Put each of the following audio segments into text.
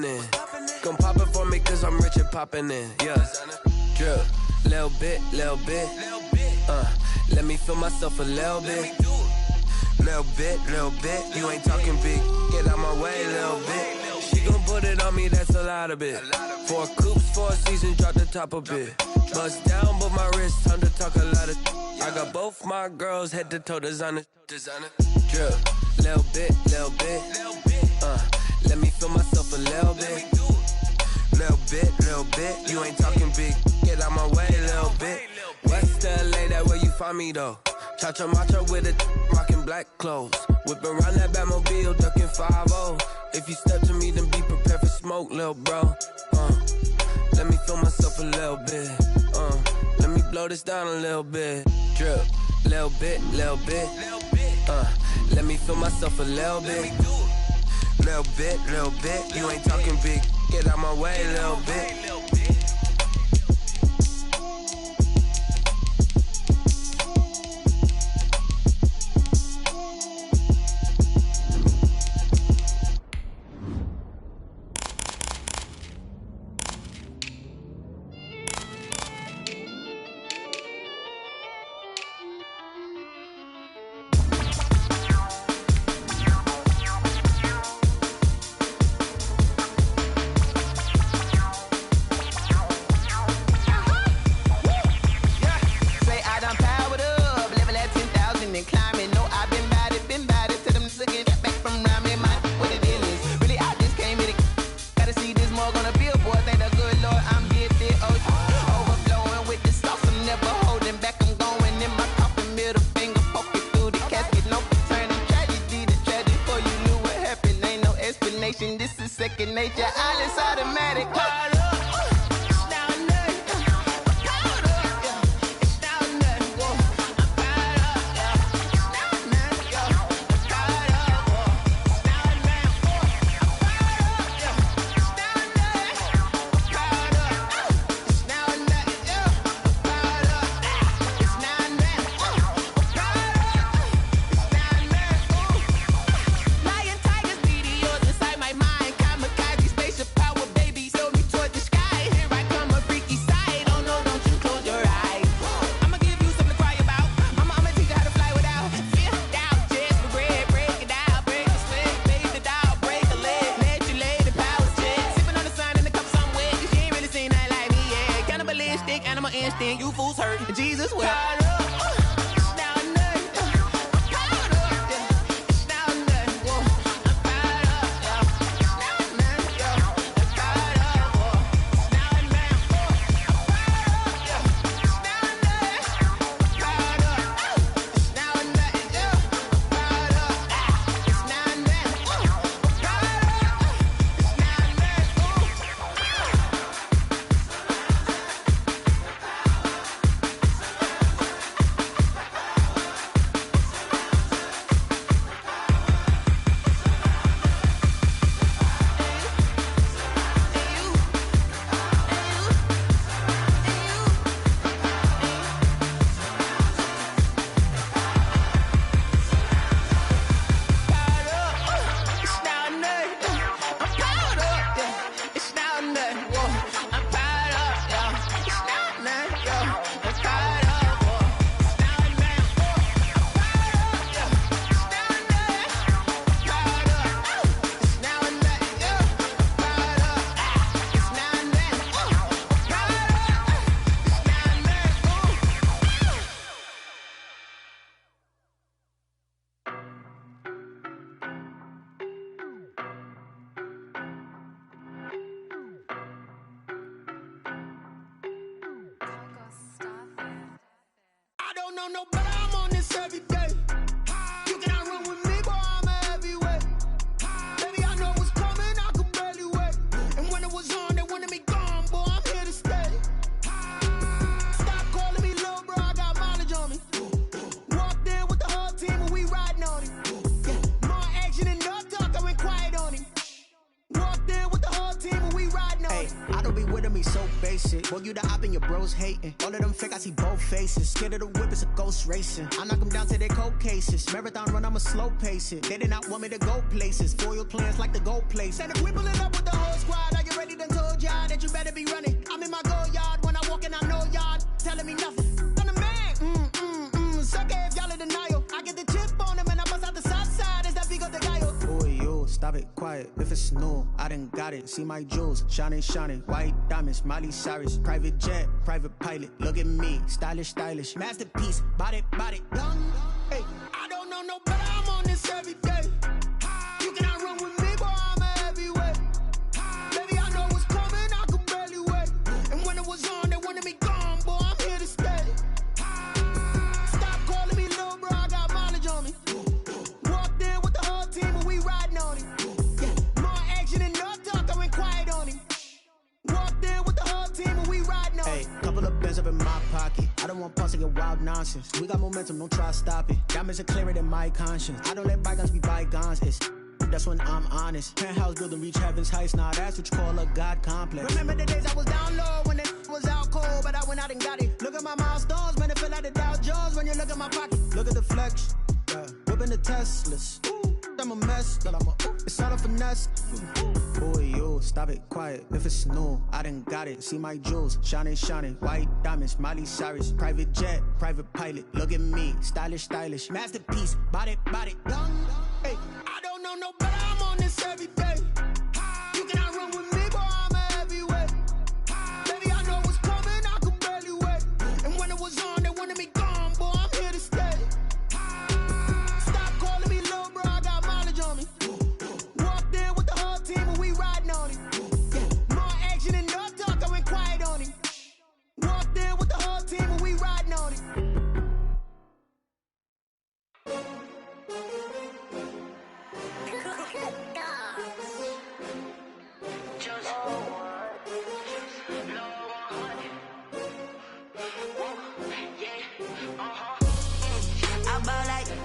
in. Gon' pop it for me cause I'm rich and poppin' in. Yeah. Drip. Little bit. Let me feel myself a little bit. Little bit. You ain't talking big. Get out my way, little bit. She gon' put it on me, that's a lot of it. 4 coops, 4 seasons, drop the top a bit. Bust down, but my wrist, time to talk a lot of. I got both my girls head to toe designer. Drip. Little bit. Let me feel myself a little bit. Little bit. You ain't talking big. Get out my way, little bit. West LA, that where you find me though. Cha-cha matcha with a rockin' black clothes. Whip around that Batmobile, ducking 5-0. If you step to me, then be prepared for smoke, lil' bro. Let me feel myself a little bit. Let me blow this down a little bit. Drip, little bit. Let me feel myself a little bit. Little bit. You ain't talking big. Get out my way, little bit. This is second nature, all is automatic. You fools hurt, Jesus will. No, but I'm on this every day. You cannot run with me, boy, I'm a heavyweight. Baby, I know what's coming, I could barely wait. And when it was on, they wanted me gone, boy, I'm here to stay. Stop calling me little bro, I got mileage on me. Walked in with the whole team and we riding on him. Yeah, more action and no talk, I went quiet on him. Walked in with the whole team and we riding on him. I don't be with him, he's so basic. Boy, you the op and your bros hating. All of them fake, I see both faces. Scared of the whip, it's a ghost racing. I knock them down to their cold cases. Marathon run, I'ma slow pace it. They did not want me to go places. Foil plans like the gold place. And if we pulling up with the whole squad, done got it. See my jewels, shining, shining. White diamonds, Miley Cyrus. Private jet, private pilot. Look at me, stylish, stylish. Masterpiece, body, body. Hey, I don't know no better. I'm on this every day. You cannot run with me, boy. I'm a heavyweight. Baby, I know what's coming. I could barely wait. And when it was on, they wanted me gone, boy. I'm here to stay. Stop calling me little bro. I got mileage on me. Walked in with the whole team, and we riding on it. Yeah, more action and no talk. I went quiet on him. Walked in with the whole team, and we riding on it. Hey, couple of bands up in my pocket. I don't want pause to get wild nonsense. We got momentum, don't try to stop it. Diamonds are clearer than my conscience. I don't let bygones be bygones. That's when I'm honest. Penthouse building, reach heaven's heights. Nah, that's what you call a God complex. Remember the days I was down low when it was out cold, but I went out and got it. Look at my milestones, man, it feel like the Dow Jones when you look at my pocket. Look at the flex, yeah. Whipping the Teslas. Ooh, I'm a mess, but it's all a finesse. Boy, you stop it, quiet. If it's new, I done got it. See my jewels, shining, shining. White diamonds, Miley Cyrus. Private jet, private pilot. Look at me, stylish, stylish. Masterpiece, body, body. Hey, I don't know no better. I'm on this every day. You cannot run with me, boy. I'm a heavyweight. Baby, I know what's coming. I could barely wait. And when it was on, they wanted me gone, boy. I'm here to stay. Stop calling me little bro. I got mileage on me. Walked in with the whole team, and we riding on it. Yeah, more action and no talk. I went quiet on him. Walked in with the whole team, and we riding on it.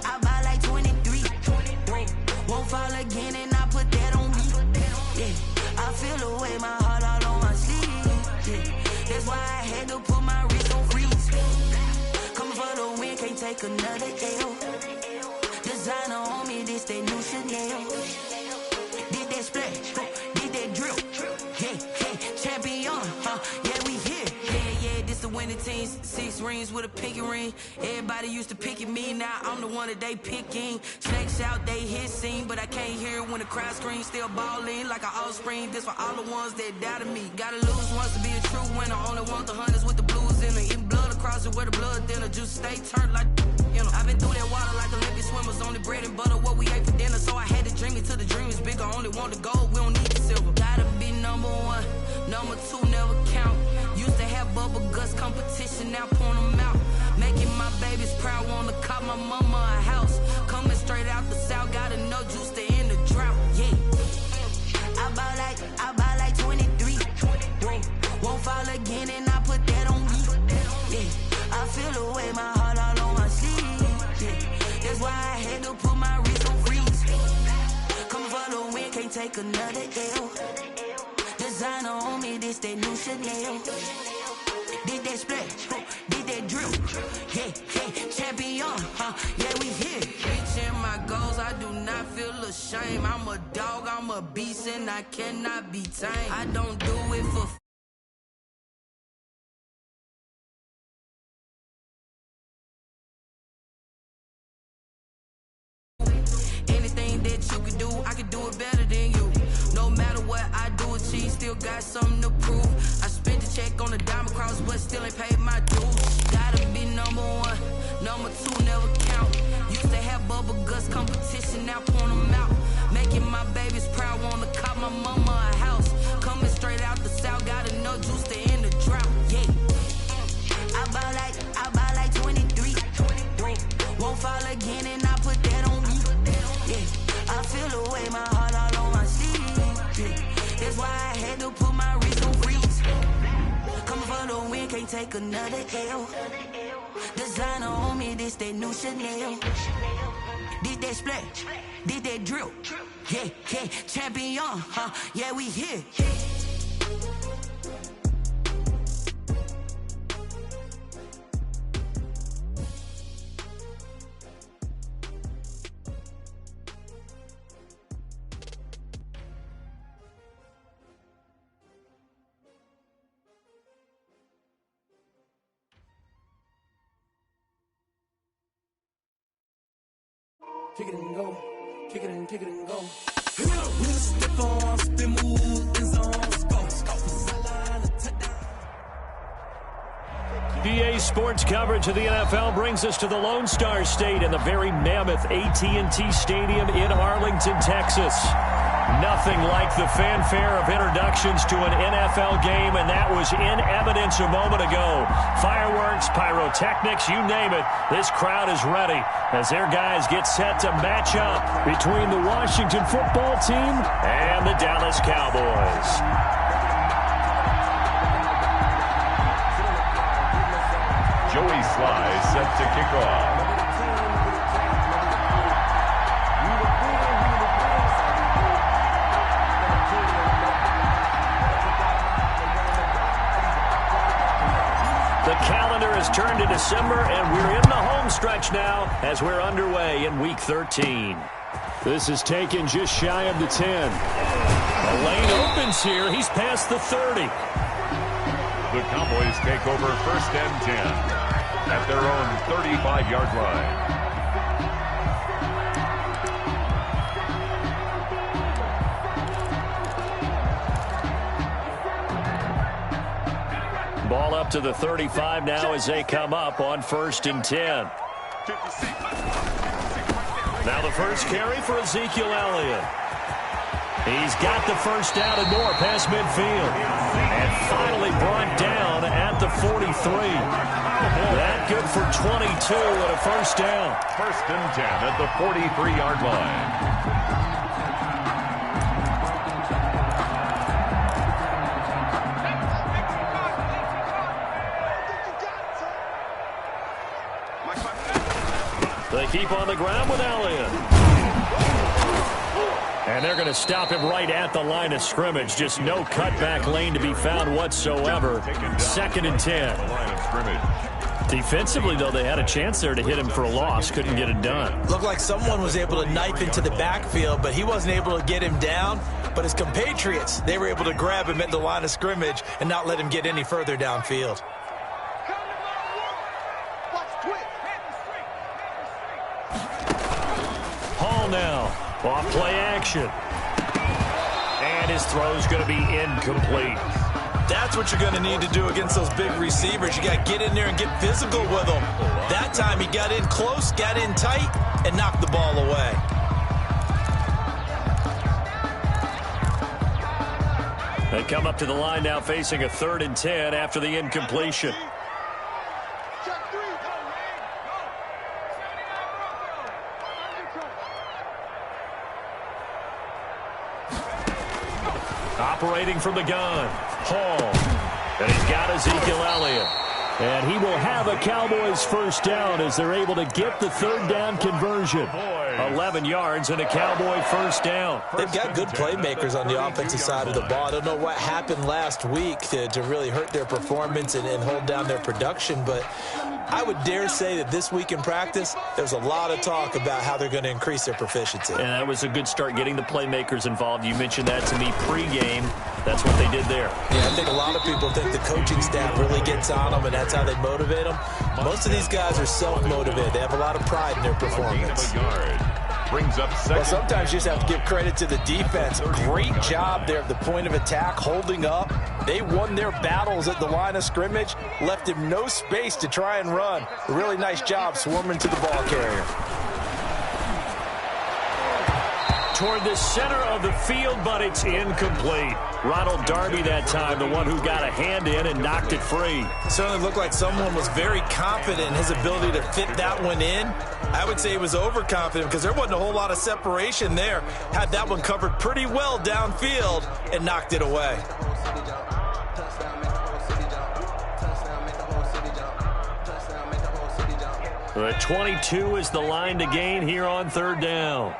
I buy like 23. Won't fall again and I put that on me. Yeah, I feel the way, my heart all on my sleeve. Yeah, that's why I had to put my wrist on freeze. Coming for the win, can't take another L. Designer on me, this that new Chanel. Did that splash, did that drill. Yeah, champion, yeah, we here. Yeah, this the winning team. 6 rings with a pinky ring. Everybody used to pick at me, now I'm the one that they picking. Snakes out, they hit scene, but I can't hear it when the crowd screams. Still balling like an offspring. This for all the ones that doubted me. Gotta lose once to be a true winner. Only want the hunters with the blues in it. Eating blood across it where the blood thinner. Juice stay turned like, you know. I've been through that water like Olympic swimmers. Only bread and butter, what we ate for dinner. So I had to dream it till the dream is bigger. Only want the gold, we don't need the silver. Gotta be number 1, number 2 never count. Used to have bubble guts competition, now point them out. Making my babies proud, wanna cop my mama a house. Coming straight out the south, gotta know juice to end the drought. Yeah, I buy like 23. Won't fall again and I put that on me. Yeah, I feel the way, my heart all on my sleeve. Yeah, that's why I had to put my wrist on freeze. Coming for the win, can't take another L. Designer on me, this that new Chanel. Did that splash, did that drill. Yeah, champion, yeah, we here. Reaching my goals, I do not feel ashamed. I'm a dog, I'm a beast, and I cannot be tamed. I don't do it for anything that you could do, I could do it better than you. No matter what I do, achieve, still got something to prove. I spent the check on the diamond cross, but still ain't paid my dues. Gotta be number 1, number 2 never count. Used to have bubble guts competition, now point them out. Making my babies proud, wanna cop my mama a house. Coming straight out the south, gotta know juice to end the drought. Yeah, I buy like 23. Won't fall again and I put that on me. Yeah, I feel the way, my heart all on my sleeve. Yeah, that's why I had to put my wrist on freeze. Coming for the win, can't take another L. Designer on me, this that new Chanel. Did that splash, did that drill. Yeah, champion, yeah, we here. Kick it and go, kick it and go. EA Sports coverage of the NFL brings us to the Lone Star State in the very mammoth AT&T Stadium in Arlington, Texas. Nothing like the fanfare of introductions to an NFL game, and that was in evidence a moment ago. Fireworks, pyrotechnics, you name it, this crowd is ready as their guys get set to match up between the Washington football team and the Dallas Cowboys. Joey Sly set to kick off. The calendar has turned to December, and we're in the home stretch now as we're underway in Week 13. This is taken just shy of the 10. The lane opens here. He's past the 30. The Cowboys take over 1st and 10 at their own 35-yard line. Ball up to the 35 now as they come up on 1st and 10. Now the first carry for Ezekiel Elliott. He's got the first down and more past midfield. And finally brought down at the 43. That good for 22 and a first down. 1st and 10 at the 43-yard line. They keep on the ground with Elliott. And they're going to stop him right at the line of scrimmage. Just no cutback lane to be found whatsoever. 2nd and 10. Defensively, though, they had a chance there to hit him for a loss. Couldn't get it done. Looked like someone was able to knife into the backfield, but he wasn't able to get him down. But his compatriots, they were able to grab him at the line of scrimmage and not let him get any further downfield. Hall now. Off play action. And his throw's going to be incomplete. That's what you're going to need to do against those big receivers. You got to get in there and get physical with them. That time he got in close, got in tight, and knocked the ball away. They come up to the line now facing a 3rd and 10 after the incompletion. Operating from the gun, Hall. And he's got Ezekiel Elliott. And he will have a Cowboys first down as they're able to get the 3rd down conversion. 11 yards and a Cowboy first down. They've got good playmakers on the offensive side of the ball. I don't know what happened last week to really hurt their performance and hold down their production, but I would dare say that this week in practice, there's a lot of talk about how they're going to increase their proficiency. And that was a good start getting the playmakers involved. You mentioned that to me pregame. That's what they did there. Yeah, I think a lot of people think the coaching staff really gets on them, and that's how they motivate them. Most of these guys are self-motivated. They have a lot of pride in their performance. Brings up second. Well, sometimes you just have to give credit to the defense. Great job there at the point of attack, holding up. They won their battles at the line of scrimmage, left him no space to try and run. A really nice job swarming to the ball carrier. Toward the center of the field, but it's incomplete. Ronald Darby that time, the one who got a hand in and knocked it free. Certainly looked like someone was very confident in his ability to fit that one in. I would say he was overconfident because there wasn't a whole lot of separation there. Had that one covered pretty well downfield and knocked it away. The 22 is the line to gain here on 3rd down.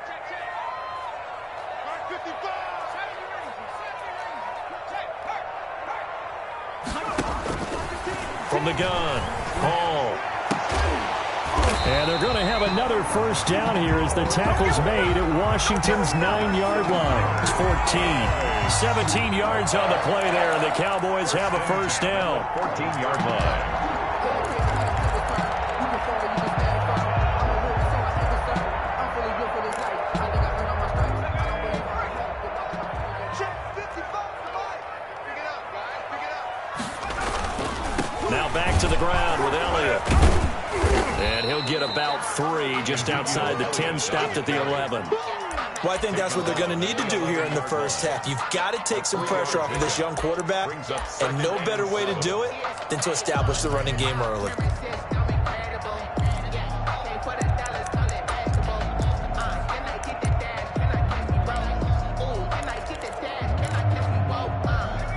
From the gun, Hall. And they're going to have another first down here as the tackle's made at Washington's 9-yard line. It's 14. 17 yards on the play there, and the Cowboys have a first down. 14-yard line. ground with Elliott. And he'll get about 3 just outside the 10, stopped at the 11. Well, I think that's what they're going to need to do here in the first half. You've got to take some pressure off of this young quarterback, and no better way to do it than to establish the running game early.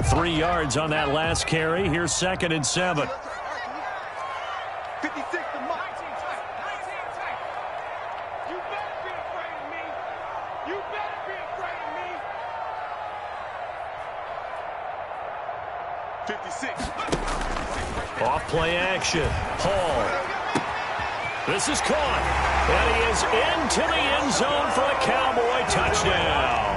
Three yards on that last carry. Here's 2nd and 7. 56 to Mike. You better be afraid of me. You better be afraid of me. 56. Off play action. Hall. This is caught. And he is into the end zone for a Cowboy touchdown.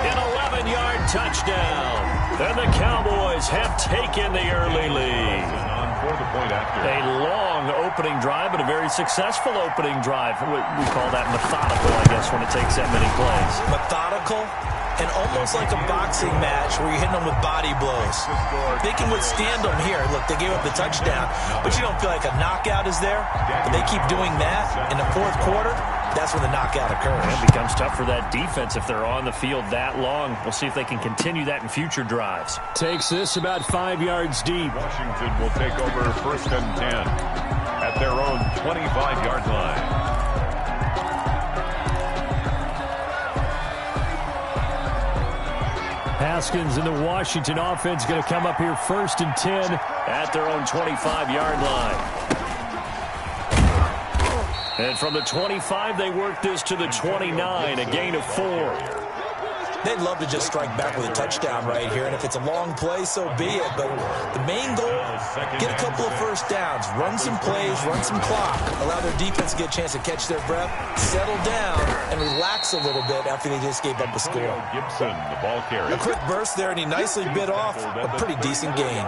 An 11-yard touchdown. And the Cowboys have taken the early lead. A long opening drive, but a very successful opening drive. We call that methodical, I guess, when it takes that many plays. Methodical and almost like a boxing match where you're hitting them with body blows. They can withstand them here. Look, they gave up the touchdown, but you don't feel like a knockout is there. But they keep doing that in the fourth quarter. That's when the knockout occurs. It becomes tough for that defense if they're on the field that long. We'll see if they can continue that in future drives. Takes this about 5 yards deep. Washington will take over 1st and 10 at their own 25-yard line. Haskins and the Washington offense going to come up here 1st and 10 at their own 25-yard line. And from the 25, they work this to the 29, a gain of 4. They'd love to just strike back with a touchdown right here, and if it's a long play, so be it. But the main goal, get a couple of first downs, run some plays, run some clock, allow their defense to get a chance to catch their breath, settle down, and relax a little bit after they just gave up a score. Gibson, the ball carrier. A quick burst there, and he nicely bit off a pretty decent gain.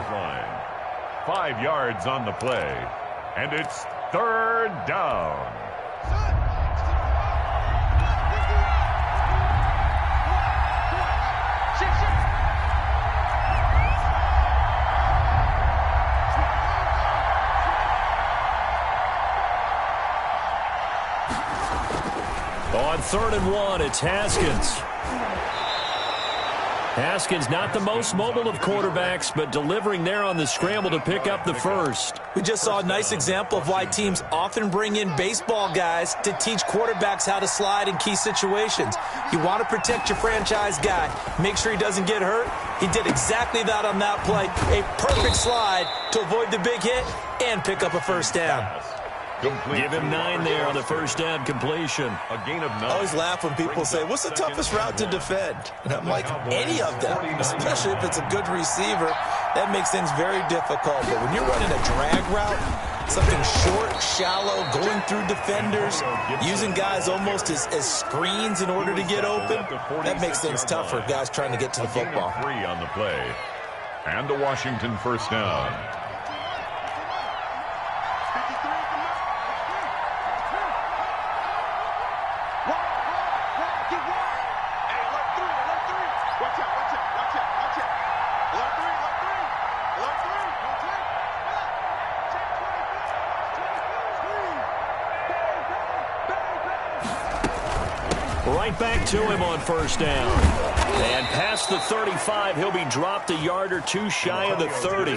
5 yards on the play, and it's 3rd down. On 3rd and 1, it's Haskins. Haskins not the most mobile of quarterbacks, but delivering there on the scramble to pick up the first. We just saw a nice example of why teams often bring in baseball guys to teach quarterbacks how to slide in key situations. You want to protect your franchise guy. Make sure he doesn't get hurt. He did exactly that on that play. A perfect slide to avoid the big hit and pick up a first down. Give him 9 there on the first down completion. A gain of 9. I always laugh when people say, what's the toughest route to defend? And I'm like, any of them, especially if it's a good receiver. That makes things very difficult. But when you're running a drag route, something short, shallow, going through defenders, using guys almost as screens in order to get open, that makes things tough for guys trying to get to the football. 3 on the play. And the Washington first down. Right back to him on first down. And past the 35, he'll be dropped a yard or two shy of the 30.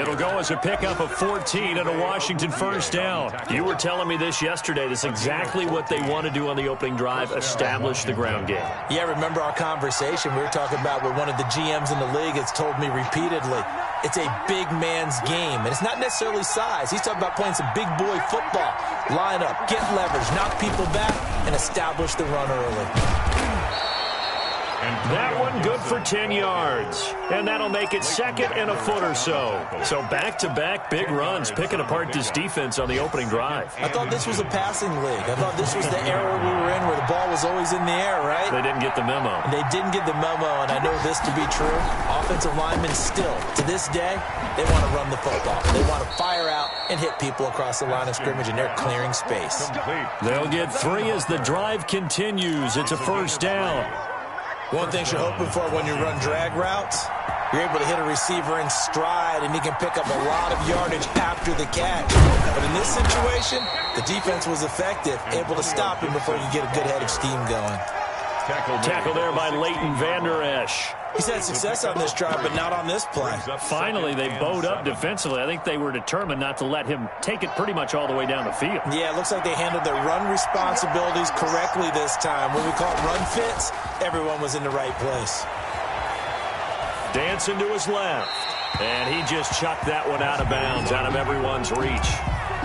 It'll go as a pickup of 14 and a Washington first down. You were telling me this yesterday. This is exactly what they want to do on the opening drive, establish the ground game. Yeah, remember our conversation we were talking about with one of the GMs in the league has told me repeatedly, it's a big man's game. And it's not necessarily size. He's talking about playing some big boy football. Line up, get leverage, knock people back, and establish the run early. That one good for 10 yards. And that'll make it second and a foot or so. So back-to-back big runs, picking apart this defense on the opening drive. I thought this was a passing league. I thought this was the era we were in where the ball was always in the air, right? They didn't get the memo. And they didn't get the memo, and I know this to be true. Offensive linemen still, to this day, they want to run the football. They want to fire out and hit people across the line of scrimmage, and they're clearing space. They'll get 3 as the drive continues. It's a first down. One thing you're hoping for when you run drag routes You're able to hit a receiver in stride, and he can pick up a lot of yardage after the catch. But in this situation, the defense was effective, able to stop him before you get a good head of steam going. Tackle there by Leighton Vander Esch. He's had success on this drive, but not on this play. Finally, they bowed up defensively. I think they were determined not to let him take it pretty much all the way down the field. Yeah, it looks like they handled their run responsibilities correctly this time. When we call it run fits, everyone was in the right place. Dancing to his left. And he just chucked that one out of bounds, out of everyone's reach.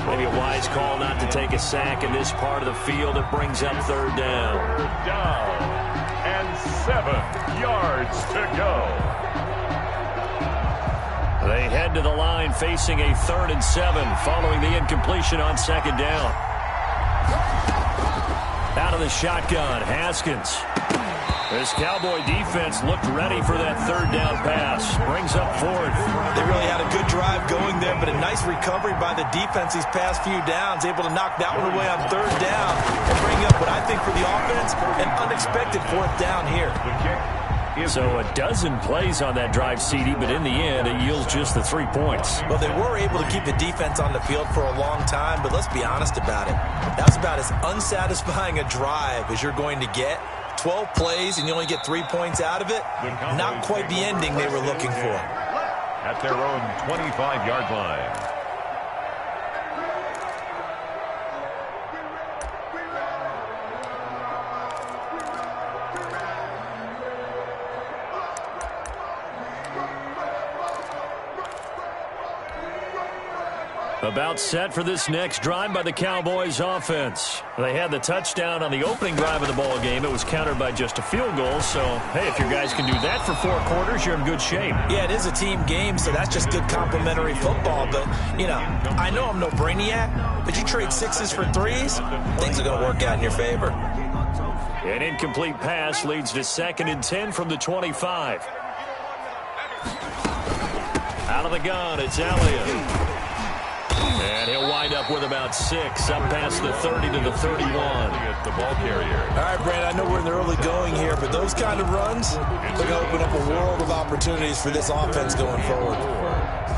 Maybe a wise call not to take a sack in this part of the field. It brings up third down. Down. And 7 yards to go. They head to the line facing a 3rd and 7 following the incompletion on second down. Out of the shotgun, Haskins. This Cowboy defense looked ready for that third down pass. Brings up 4th. They really had a good drive going there, but a nice recovery by the defense these past few downs, able to knock that one away on third down and bring up what I think for the offense, an unexpected 4th down here. So a dozen plays on that drive, CD, but in the end, it yields just the 3 points. Well, they were able to keep the defense on the field for a long time, but let's be honest about it. That's about as unsatisfying a drive as you're going to get. 12 plays and you only get 3 points out of it. Not quite the ending they were looking for. At their own 25-yard line. About set for this next drive by the Cowboys offense. They had the touchdown on the opening drive of the ball game. It was countered by just a field goal. So, hey, if your guys can do that for 4 quarters, you're in good shape. Yeah, it is a team game, so that's just good complimentary football. But, you know, I know I'm no brainiac, but you trade 6s for 3s, things are going to work out in your favor. An incomplete pass leads to 2nd and 10 from the 25. Out of the gun, it's Elliott. And he'll wind up with about 6, up past the 30 to the 31. The ball carrier. All right, Brand, I know we're in the early going here, but those kind of runs, they're going to open up a world of opportunities for this offense going forward.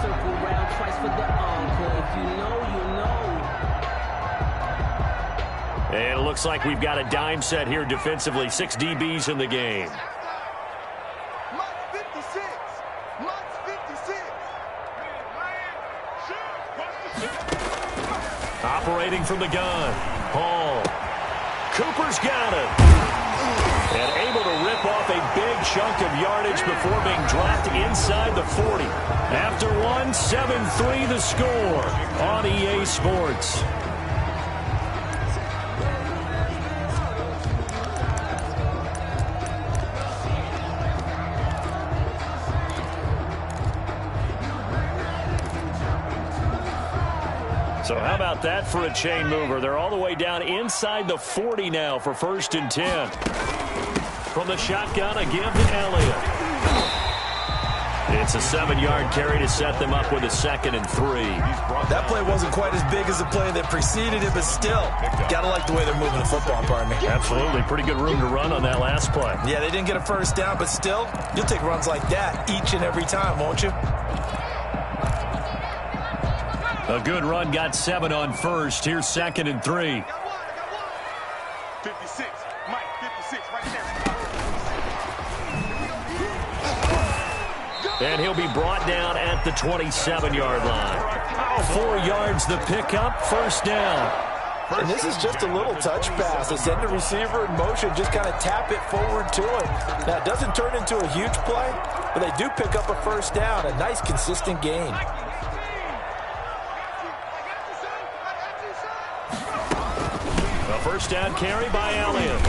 Circle round twice for the encore. If you know, you know. And it looks like we've got a dime set here defensively. 6 DBs in the game. Operating from the gun, Paul. Cooper's got it. And able to rip off a big chunk of yardage before being dropped inside the 40. After 1, 7-3 the score on EA Sports. So how about that for a chain mover? They're all the way down inside the 40 now for 1st and 10. From the shotgun, a give to Elliott. It's a 7-yard carry to set them up with a 2nd and 3. That play wasn't quite as big as the play that preceded it, but still, got to like the way they're moving the football, pardon me. Absolutely. Pretty good room to run on that last play. Yeah, they didn't get a 1st down, but still, you'll take runs like that each and every time, won't you? A good run, got 7 on 1st. Here's 2nd and 3. 56, Mike, 56, right there. And he'll be brought down at the 27-yard line. 4 yards the pickup, 1st down. And this is just a little touch pass. They send the receiver in motion, just kind of tap it forward to him. Now, it doesn't turn into a huge play, but they do pick up a 1st down, a nice, consistent gain. A 1st down carry by Elliott.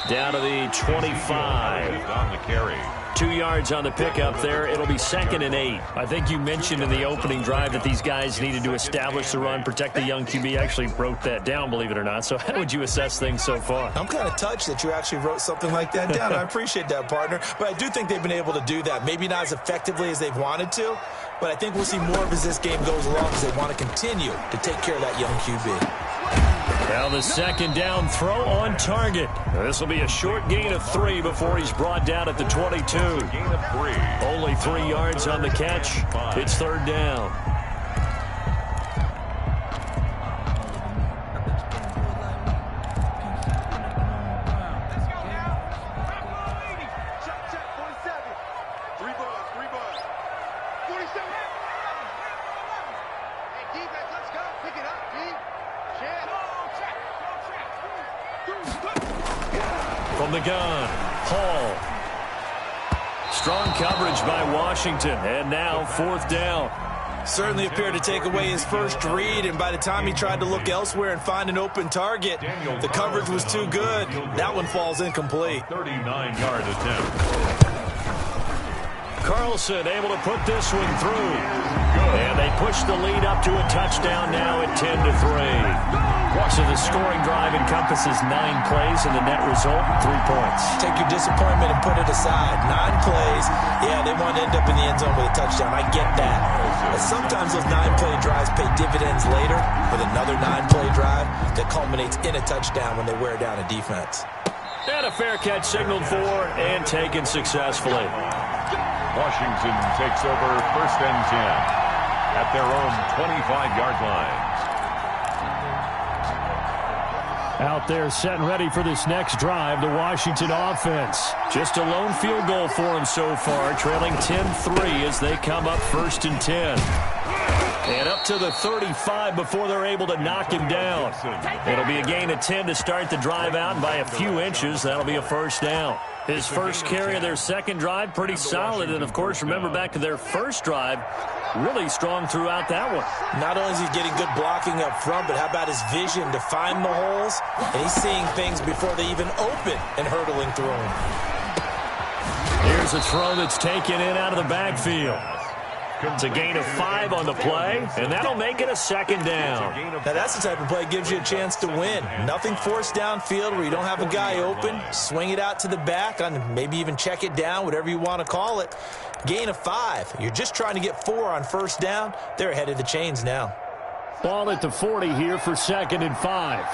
Down to the 25. On the carry. 2 yards on the pickup there. It'll be 2nd and 8. I think you mentioned in the opening drive that these guys needed to establish the run, protect the young QB. I actually wrote that down, believe it or not. So how would you assess things so far? I'm kind of touched that you actually wrote something like that down. I appreciate that, partner. But I do think they've been able to do that. Maybe not as effectively as they've wanted to, but I think we'll see more of as this game goes along because they want to continue to take care of that young QB. Now the second down throw on target. This will be a short gain of 3 before he's brought down at the 22. Gain of 3. Only 3 yards on the catch. It's third down. From the gun, Hall. Strong coverage by Washington, and now fourth down. Certainly appeared to take away his first read, and by the time he tried to look elsewhere and find an open target, the coverage was too good. That one falls incomplete. 39-yard attempt. Carlson able to put this one through. And they push the lead up to a touchdown now at 10-3. So the scoring drive encompasses 9 plays, and the net result, 3 points. Take your disappointment and put it aside. 9 plays, yeah, they want to end up in the end zone with a touchdown. I get that. But sometimes those 9-play drives pay dividends later with another 9-play drive that culminates in a touchdown when they wear down a defense. And a fair catch signaled for and taken successfully. Washington takes over first and 10 at their own 25-yard line. Out there set and ready for this next drive, the Washington offense. Just a lone field goal for them so far, trailing 10-3 as they come up first and 10. And up to the 35 before they're able to knock him down. It'll be a gain of 10 to start the drive out, and by a few inches, that'll be a first down. His first carry of their second drive, pretty solid. And, of course, remember back to their first drive, really strong throughout that one. Not only is he getting good blocking up front, but how about his vision to find the holes? And he's seeing things before they even open and hurtling through them. Here's a throw that's taken in out of the backfield. It's a gain of 5 on the play, and that'll make it a second down. Now that's the type of play that gives you a chance to win. Nothing forced downfield where you don't have a guy open. Swing it out to the back, and maybe even check it down, whatever you want to call it. Gain of 5. You're just trying to get 4 on first down. They're ahead of the chains now. Ball at the 40 here for second and 5.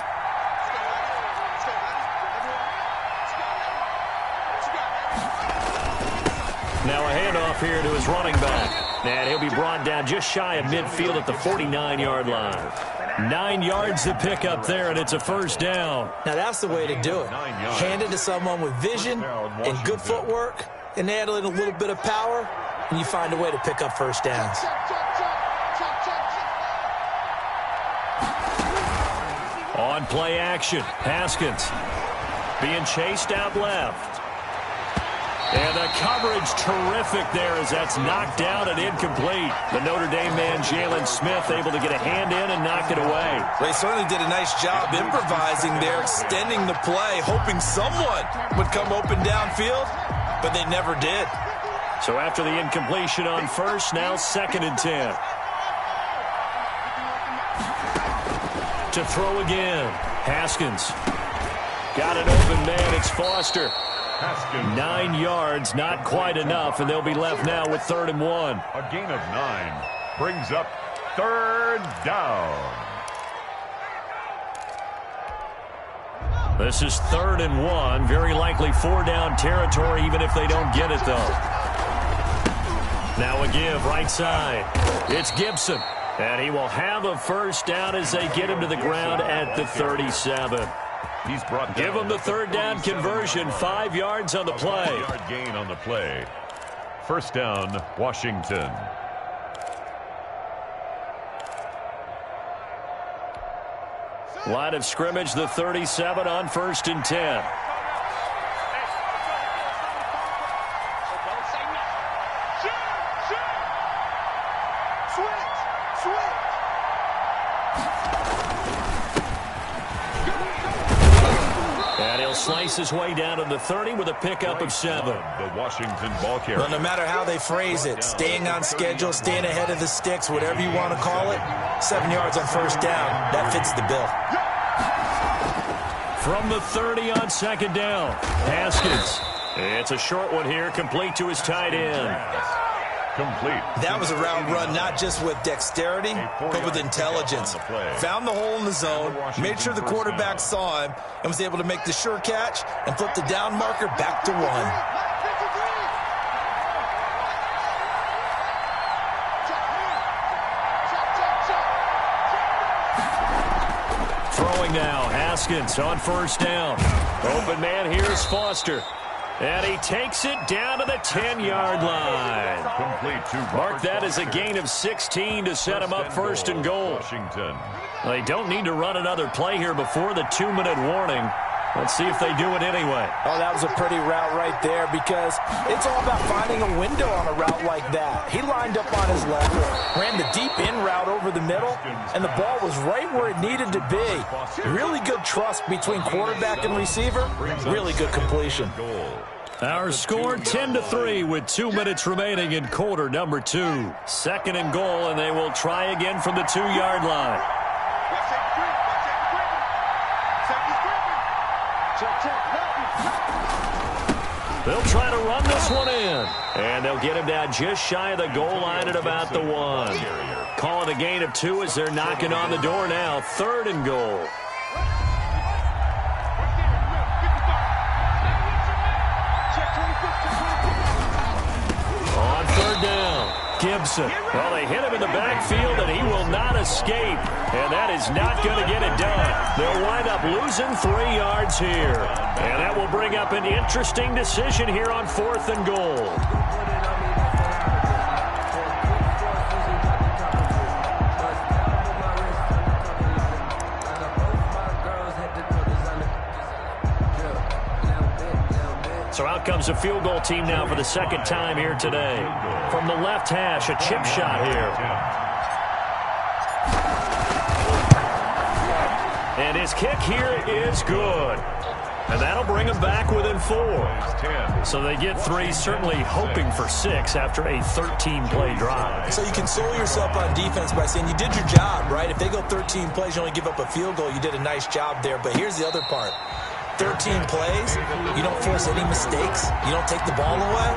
Now a handoff here to his running back. And he'll be brought down just shy of midfield at the 49-yard line. 9 yards to pick up there, and it's a first down. Now that's the way to do it. Hand it to someone with vision and good footwork, and add in a little bit of power, and you find a way to pick up first downs. On play action, Haskins being chased out left. And the coverage terrific there as that's knocked down and incomplete. The Notre Dame man, Jalen Smith, able to get a hand in and knock it away. They certainly did a nice job improvising there, extending the play, hoping someone would come open downfield, but they never did. So after the incompletion on first, now second and 10. To throw again, Haskins. Got an open man, it's Foster. 9 yards, not quite enough, and they'll be left now with 3rd and 1. A gain of 9 brings up 3rd down. This is 3rd and 1, very likely 4-down territory, even if they don't get it, though. Now a give, right side. It's Gibson, and he will have a first down as they get him to the ground at the 37. He's brought down. Give him the 3rd down conversion, 5 yards on the play. 5-yard gain on the play. First down, Washington. Line of scrimmage, the 37 on 1st and 10. Slice his way down to the 30 with a pickup of 7. The Washington ball carrier. Well, no matter how they phrase it, staying on schedule, staying ahead of the sticks, whatever you want to call it, 7 yards on first down, that fits the bill. From the 30 on 2nd down, Haskins. It's a short one here, complete to his tight end. Complete. That was a route run not just with dexterity, but with intelligence. Found the hole in the zone, made sure the quarterback saw him, and was able to make the sure catch and flip the down marker back to 1. Throwing now, Haskins on first down. Open man here is Foster. And he takes it down to the 10-yard line. Mark that as a gain of 16 to set him up first and goal. Washington. They don't need to run another play here before the 2-minute warning. Let's see if they do it anyway. Oh, that was a pretty route right there because it's all about finding a window on a route like that. He lined up on his left, ran the deep in route over the middle, and the ball was right where it needed to be. Really good trust between quarterback and receiver. Really good completion. Our score 10-3 with 2 minutes remaining in quarter number 2. 2nd and goal, and they will try again from the 2-yard line. They'll try to run this one in. And they'll get him down just shy of the goal line at about the 1. Call it a gain of 2 as they're knocking on the door now. 3rd and goal. On 3rd down. Gibson. Well, they hit him in the backfield, and he will not escape. And that is not going to get it done. They'll wind up losing 3 yards here. And that will bring up an interesting decision here on 4th and goal. So out comes a field goal team now for the 2nd time here today. From the left hash, a chip shot here. And his kick here is good. And that'll bring them back within 4. So they get 3, certainly hoping for 6 after a 13-play drive. So you console yourself on defense by saying you did your job, right? If they go 13 plays, you only give up a field goal, you did a nice job there. But here's the other part. 13 plays, you don't force any mistakes, you don't take the ball away.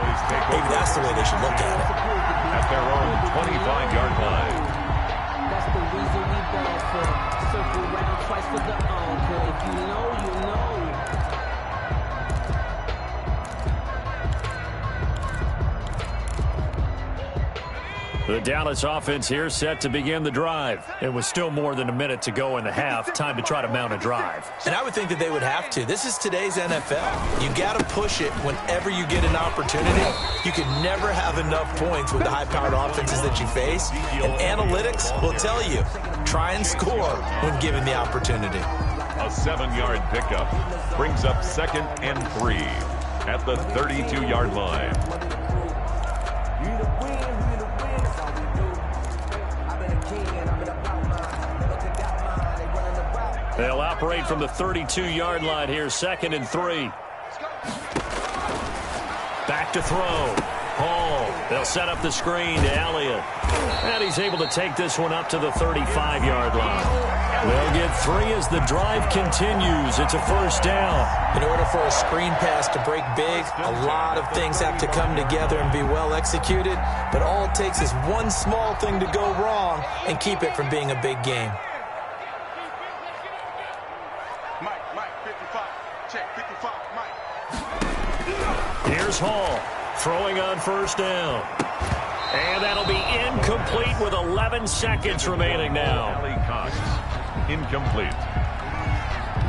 Maybe that's the way they should look at it. At their own 25-yard line. That's the reason we ball for. Circle round twice for the encore. If you know, you know. The Dallas offense here set to begin the drive. It was still more than a minute to go in the half. Time to try to mount a drive. And I would think that they would have to. This is today's NFL. You got to push it whenever you get an opportunity. You can never have enough points with the high-powered offenses that you face. And analytics will tell you, try and score when given the opportunity. A 7-yard pickup brings up 2nd and 3 at the 32-yard line. They'll operate from the 32-yard line here, 2nd and 3. Back to throw. Hall. They'll set up the screen to Elliott. And he's able to take this one up to the 35-yard line. They'll get 3 as the drive continues. It's a 1st down. In order for a screen pass to break big, a lot of things have to come together and be well executed. But all it takes is one small thing to go wrong and keep it from being a big game. Here's Hall throwing on 1st down. And that'll be incomplete with 11 seconds remaining now. Cox, incomplete.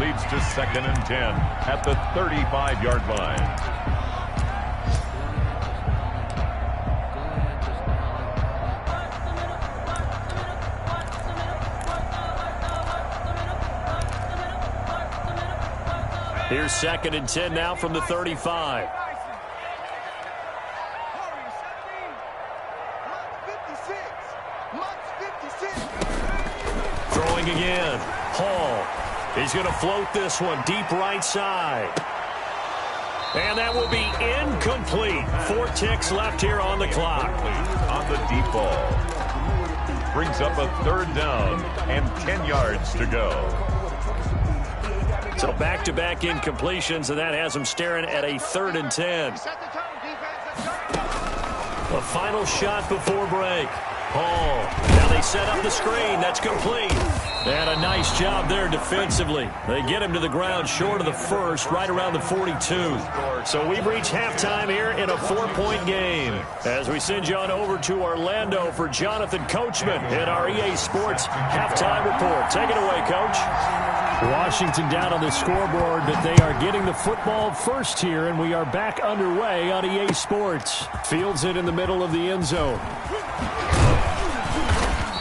Leads to 2nd and 10 at the 35-yard line. Here's 2nd and 10 now from the 35. Throwing again. Hall. He's going to float this one deep right side. And that will be incomplete. 4 ticks left here on the clock. On the deep ball. Brings up a 3rd down and 10 yards to go. So back-to-back incompletions, and that has them staring at a 3rd and 10. The final shot before break. Hall. Now they set up the screen. That's complete. And a nice job there defensively. They get him to the ground short of the first, right around the 42. So we've reached halftime here in a 4-point game. As we send you on over to Orlando for Jonathan Coachman in our EA Sports halftime report. Take it away, Coach. Washington down on the scoreboard, but they are getting the football first here, and we are back underway on EA Sports. Fields it in the middle of the end zone.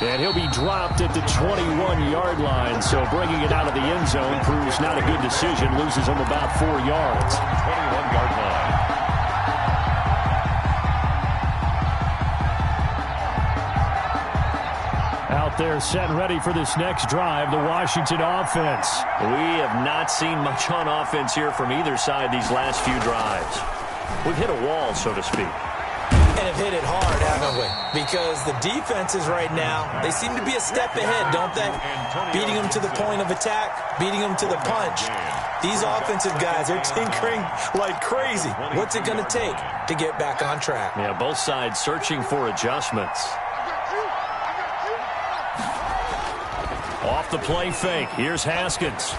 And he'll be dropped at the 21-yard line, so bringing it out of the end zone proves not a good decision. Loses him about 4 yards. 21-yard line. Out there set and ready for this next drive, the Washington offense. We have not seen much on offense here from either side these last few drives. We've hit a wall, so to speak. And have hit it hard, haven't we? Because the defenses right now, they seem to be a step ahead, don't they? Beating them to the point of attack, beating them to the punch. These offensive guys are tinkering like crazy. What's it going to take to get back on track? Yeah, both sides searching for adjustments. Off the play fake. Here's Haskins.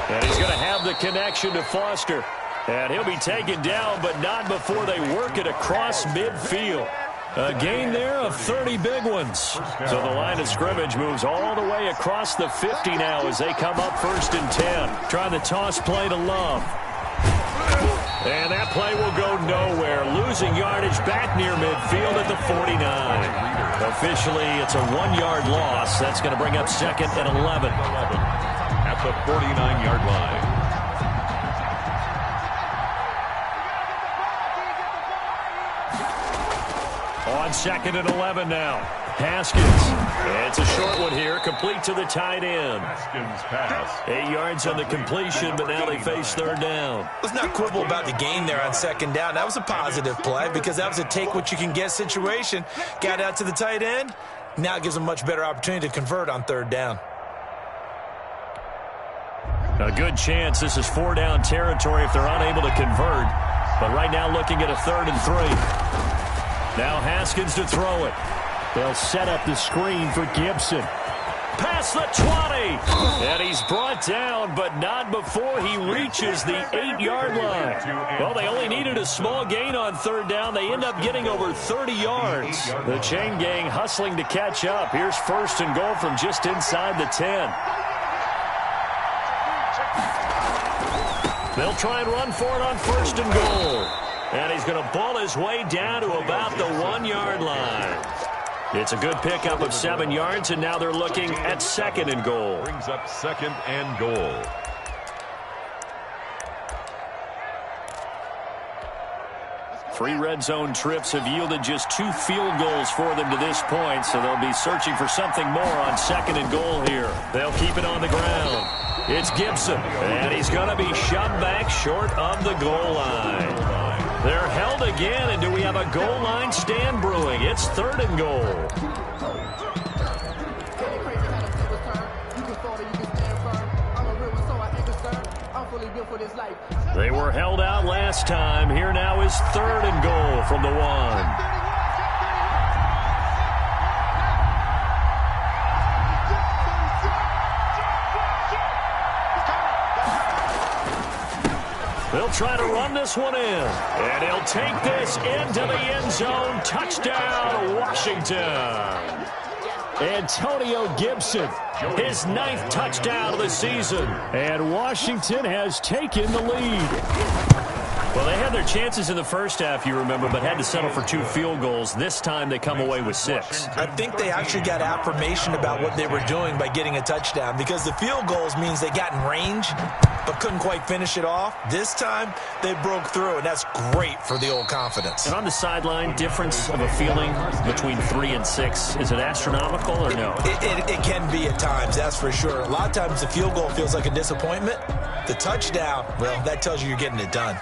And he's going to have the connection to Foster. And he'll be taken down, but not before they work it across midfield. A gain there of 30 big ones. So the line of scrimmage moves all the way across the 50 now as they come up 1st and 10. Trying the toss play to Love. And that play will go nowhere. Losing yardage back near midfield at the 49. Officially, it's a 1-yard loss. That's going to bring up 2nd and 11. At the 49-yard line. On 2nd and 11 now. Haskins. It's a short one here, complete to the tight end. Haskins pass. 8 yards on the completion, but now they face 3rd down. Let's not quibble about the gain there on 2nd down. That was a positive play because that was a take-what-you-can-get situation. Got out to the tight end. Now it gives them a much better opportunity to convert on 3rd down. A good chance this is 4-down territory if they're unable to convert. But right now looking at a 3rd and 3. Now Haskins to throw it. They'll set up the screen for Gibson. Past the 20. And he's brought down, but not before he reaches the 8-yard line. Well, they only needed a small gain on 3rd down. They end up getting over 30 yards. The chain gang hustling to catch up. Here's 1st and goal from just inside the 10. They'll try and run for it on 1st and goal. And he's going to ball his way down to about the 1-yard line. It's a good pickup of 7 yards, and now they're looking at 2nd and goal. Brings up 2nd and goal. Three red zone trips have yielded just 2 field goals for them to this point, so they'll be searching for something more on 2nd and goal here. They'll keep it on the ground. It's Gibson, and he's going to be shoved back short of the goal line. They're held again, and do we have a goal line stand brewing? It's 3rd and goal. They were held out last time. Here now is 3rd and goal from the 1. They'll try to run this one in. And he'll take this into the end zone. Touchdown, Washington. Antonio Gibson, his 9th touchdown of the season. And Washington has taken the lead. Well, they had their chances in the first half, you remember, but had to settle for 2 field goals. This time they come away with 6. I think they actually got affirmation about what they were doing by getting a touchdown, because the field goals means they got in range but couldn't quite finish it off. This time they broke through, and that's great for the old confidence. And on the sideline, difference of a feeling between 3 and 6, is it astronomical or no? It can be at times, that's for sure. A lot of times the field goal feels like a disappointment. The touchdown, well, that tells you you're getting it done.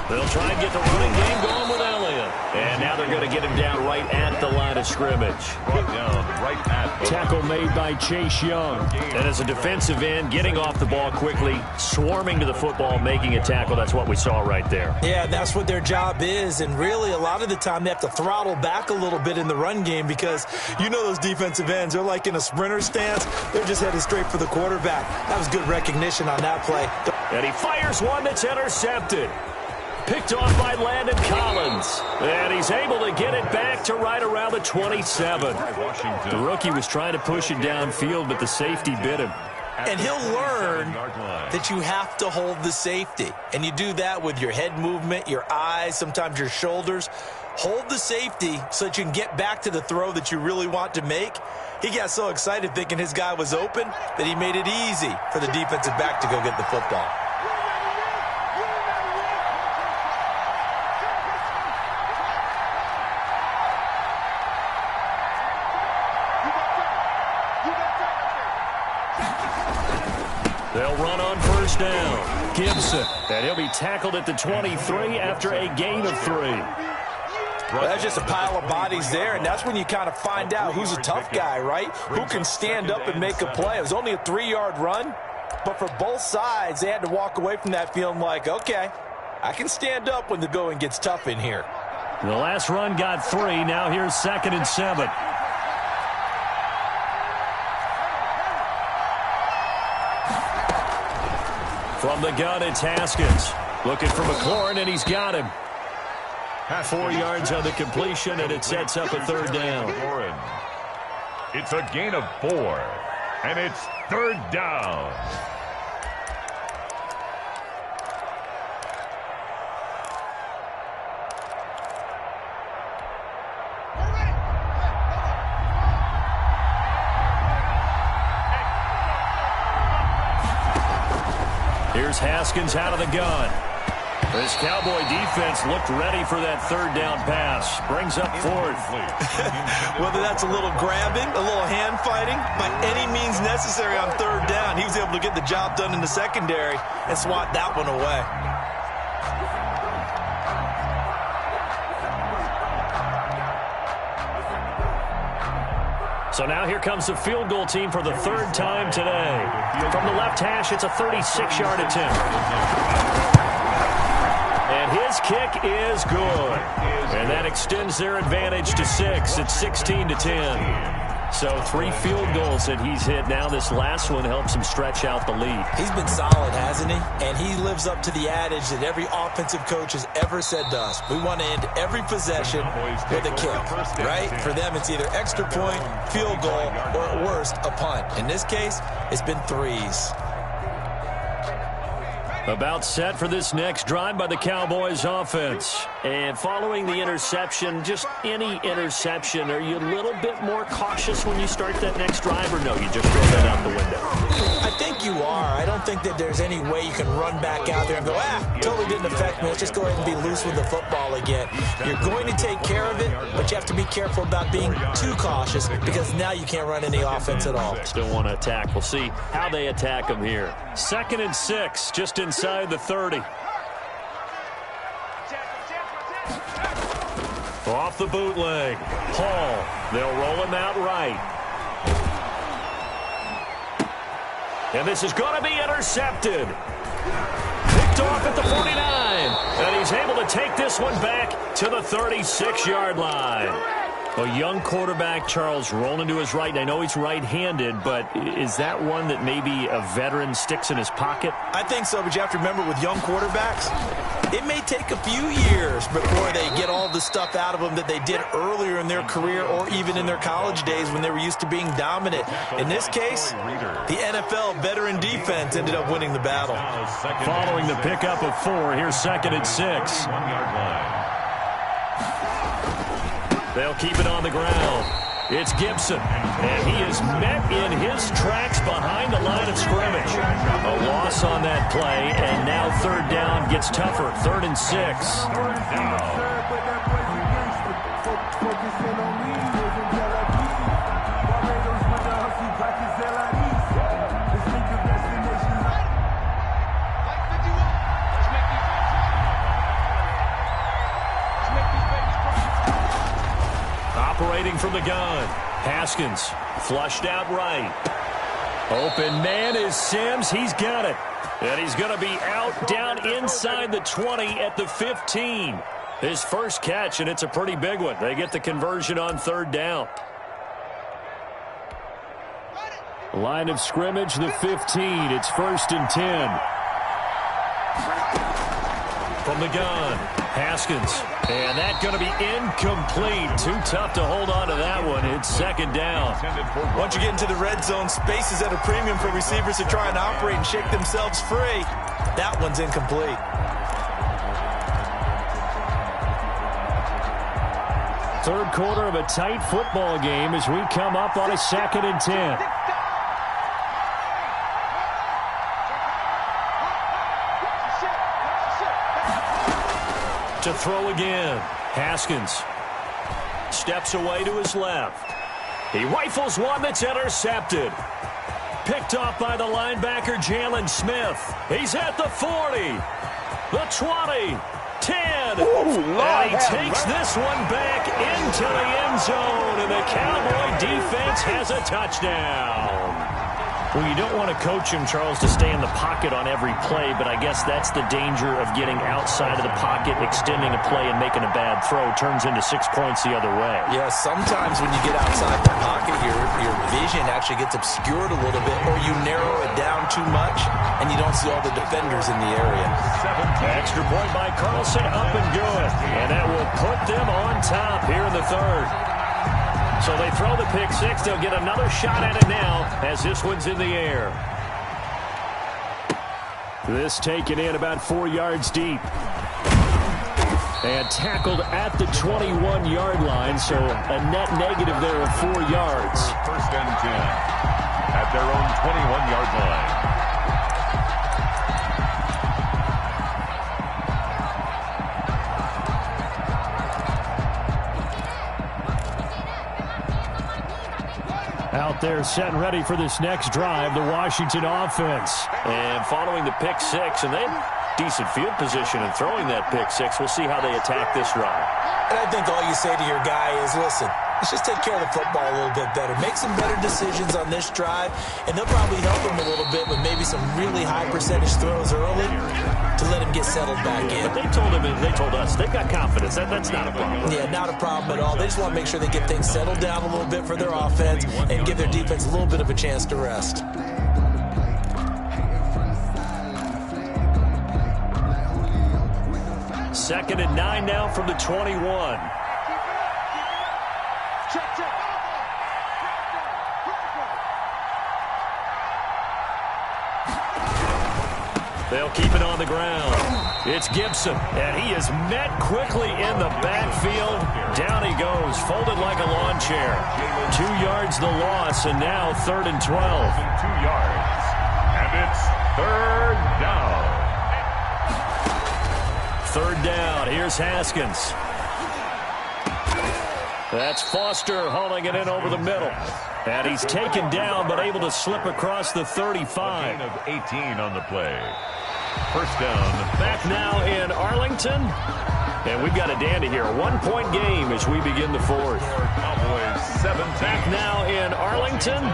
They'll try and get the running game going with Elliott. And now they're going to get him down right at the line of scrimmage. Brought down right at the Tackle made by Chase Young. And as a defensive end, getting off the ball quickly, swarming to the football, making a tackle. That's what we saw right there. Yeah, that's what their job is. And really, a lot of the time, they have to throttle back a little bit in the run game because you know those defensive ends, they're like in a sprinter stance. They're just headed straight for the quarterback. That was good recognition on that play. And he fires one that's intercepted. Picked off by Landon Collins. And he's able to get it back to right around the 27. The rookie was trying to push it downfield, but the safety bit him. And he'll learn that you have to hold the safety. And you do that with your head movement, your eyes, sometimes your shoulders. Hold the safety so that you can get back to the throw that you really want to make. He got so excited thinking his guy was open that he made it easy for the defensive back to go get the football. They'll run on first down. Gibson. And he'll be tackled at the 23 after a gain of 3. Well, that's just a pile of bodies there, and that's when you kind of find out who's a tough guy, right? Who can stand up and make a play. It was only a 3-yard run, but for both sides, they had to walk away from that feeling like, okay, I can stand up when the going gets tough in here. The last run got 3. Now here's 2nd and 7. From the gun, it's Haskins. Looking for McLaurin, and he's got him. 4 yards on the completion, and it sets up a 3rd down. It's a gain of 4, and it's 3rd down. Here's Haskins out of the gun. This Cowboy defense looked ready for that 3rd down pass. Brings up 4th. Whether that's a little grabbing, a little hand fighting, by any means necessary on 3rd down, he was able to get the job done in the secondary and swat that one away. So now here comes the field goal team for the 3rd time today. From the left hash, it's a 36-yard attempt. And his kick is good. And that extends their advantage to 6. It's 16-10. So 3 field goals that he's hit. Now this last one helps him stretch out the lead. He's been solid, hasn't he? And he lives up to the adage that every offensive coach has ever said to us. We want to end every possession with a kick, right? For them, it's either extra point, field goal, or at worst, a punt. In this case, it's been 3s. About set for this next drive by the Cowboys offense. And following the interception, just any interception, are you a little bit more cautious when you start that next drive, or no, you just throw that out the window? I think you are. I don't think that there's any way you can run back out there and go, totally didn't affect me. Let's just go ahead and be loose with the football again. You're going to take care of it, but you have to be careful about being too cautious because now you can't run any offense at all. Still want to attack. We'll see how they attack them here. 2nd and 6, just inside the 30. Off the bootleg. Hall. They'll roll him out right. And this is going to be intercepted. Picked off at the 49. And he's able to take this one back to the 36-yard line. A young quarterback, Charles, rolling to his right. And I know he's right-handed, but is that one that maybe a veteran sticks in his pocket? I think so, but you have to remember with young quarterbacks, it may take a few years before they get all the stuff out of them that they did earlier in their career or even in their college days when they were used to being dominant. In this case, the NFL veteran defense ended up winning the battle. Following the pickup of 4, here's 2nd and 6. They'll keep it on the ground. It's Gibson, and he is met in his tracks behind the line of scrimmage. A loss on that play, and now 3rd down gets tougher. 3rd and 6. Operating from the gun. Haskins flushed out right. Open man is Sims. He's got it. And he's going to be out down inside the 20 at the 15. His first catch, and it's a pretty big one. They get the conversion on third down. Line of scrimmage, the 15. It's 1st and 10. From the gun, Haskins. And that's going to be incomplete. Too tough to hold on to that one. It's 2nd down. Once you get into the red zone, space is at a premium for receivers to try and operate and shake themselves free. That one's incomplete. Third quarter of a tight football game as we come up on a 2nd and 10. To throw again. Haskins steps away to his left. He rifles one that's intercepted. Picked off by the linebacker, Jalen Smith. He's at the 40, the 20, 10. And he takes this one back into the end zone, and the Cowboy defense has a touchdown. Well, you don't want to coach him, Charles, to stay in the pocket on every play, but I guess that's the danger of getting outside of the pocket, extending a play, and making a bad throw. Turns into 6 points the other way. Yeah, sometimes when you get outside the pocket, your vision actually gets obscured a little bit, or you narrow it down too much, and you don't see all the defenders in the area. Extra point by Carlson, up and good. And that will put them on top here in the third. So they throw the pick six. They'll get another shot at it now as this one's in the air. This taken in about 4 yards deep. And tackled at the 21-yard line, so a net negative there of 4 yards. 1st and 10 at their own 21-yard line. Out there set and ready for this next drive, the Washington offense. And following the pick six, and they had decent field position in throwing that pick six. We'll see how they attack this drive. And I think all you say to your guy is, listen, let's just take care of the football a little bit better. Make some better decisions on this drive, and they'll probably help him a little bit with maybe some really high percentage throws early to let him get settled back in. But they told us, they've got confidence. That's not a problem. Yeah, not a problem at all. They just want to make sure they get things settled down a little bit for their offense and give their defense a little bit of a chance to rest. Second and 9 now from the 21. They'll keep it on the ground. It's Gibson, and he is met quickly in the backfield. Down he goes, folded like a lawn chair. 2 yards the loss, and now 3rd and 12. 2 yards, and it's 3rd down. 3rd down. Here's Haskins. That's Foster hauling it in over the middle. And he's taken down, but able to slip across the 35. A gain of 18 on the play. 1st down. Back now in Arlington. And we've got a dandy here. 1-point game as we begin the 4th. Cowboys 17. Back now in Arlington.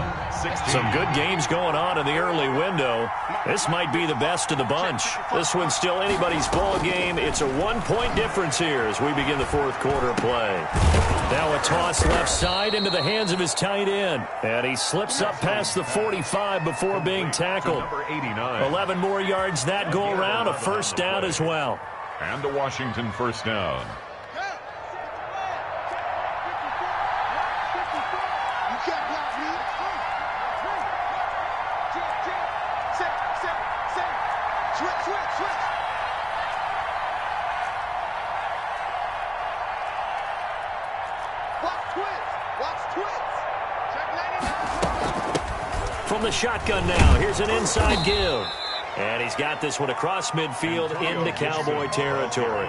16. Some good games going on in the early window. This might be the best of the bunch. This one's still anybody's ball game. It's a 1-point difference here as we begin the 4th quarter play. Now a toss left side into the hands of his tight end. And he slips up past the 45 before being tackled. Number 89. 11 more yards that go around. A 1st down as well. And a Washington 1st down. From the shotgun now, here's an inside give. And he's got this one across midfield into Cowboy territory.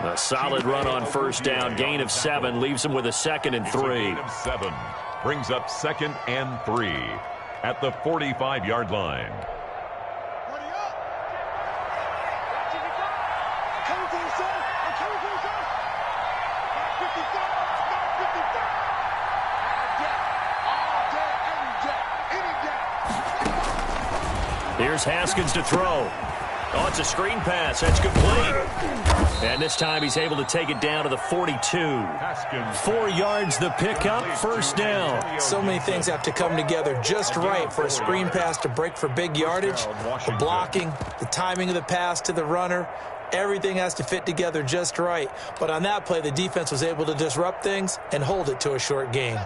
A solid run on 1st down, gain of 7, leaves him with a 2nd and 3. Gain of 7 brings up 2nd and 3 at the 45-yard line. Here's Haskins to throw. Oh, it's a screen pass. That's complete. And this time he's able to take it down to the 42. 4 yards the pickup, first down. So many things have to come together just right for a screen pass to break for big yardage. The blocking, the timing of the pass to the runner, everything has to fit together just right. But on that play, the defense was able to disrupt things and hold it to a short gain.